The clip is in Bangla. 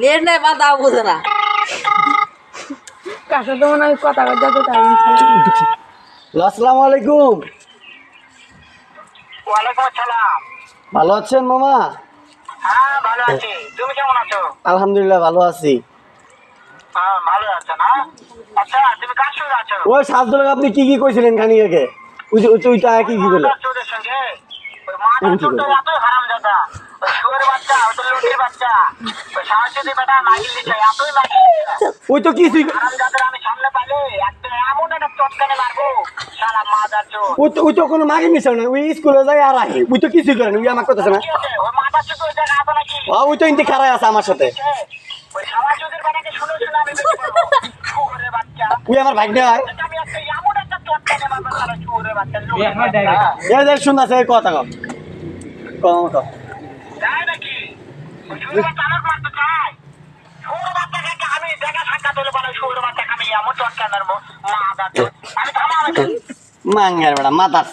নেট নাই বাদা বুঝে না কাছে তো মনে হয় কথা যাতে তাই আসসালামু আলাইকুম। ওয়ালাইকুম আসসালাম। ভালো আছেন মামা? হ্যাঁ ভালো আছি, তুমি কেমন আছো? আলহামদুলিল্লাহ ভালো আছি। হ্যাঁ ভালো আছো না? আচ্ছা তুমি কার সঙ্গে আছো? ওই সাজদুল আপনি কি কি কইছিলেন খানি আগে? ওইটা কি কি বলে? মাদার চোরের সঙ্গে ওই মাদার চোরটা এত হারামজাদা, ওই শুয়োরের বাচ্চা, ওই তো লটির বাচ্চা, ওই সাহসী বেটা মাগিল দিছে, এতই মাগিল ওই তো কিছুই হারামজাদার আমি সামনে পাইলে একটা এমন একটা চটকানে মারবো শালা মাদার চোর। ওই তো কোনো মাগি মিশাও না, ওই স্কুলে যাই আর আহে, ওই তো কিছুই করেন, ওই আমার কথা না। কি আছে ওই মাদার চোর ওই জায়গায় আছে নাকি? ওই তো ইন্দি খারাই আছে আমার সাথে। ওই শালা চোরের বেটাকে শুনে শুনে আমি বেশি বলবো শুয়োরের বাচ্চা। ওই আমার ভাই নাই। আমি একটা এমন একটা চটকানে মারবো শালা শুয়োরের বাচ্চা। এই যে শুনতাছে কথা কম কম কম। তাই নাকি? ওই শুয়োরের বাচ্চা আমাকে মারতে চায়? শুয়োরের বাচ্চাকে আমি দেখা সাক্ষাৎ হলে বলে শুয়োরের বাচ্চাকে আমি এমন চটকানার মাদার চোর। আমি থামা মাঙ্গার বেড়া মাতার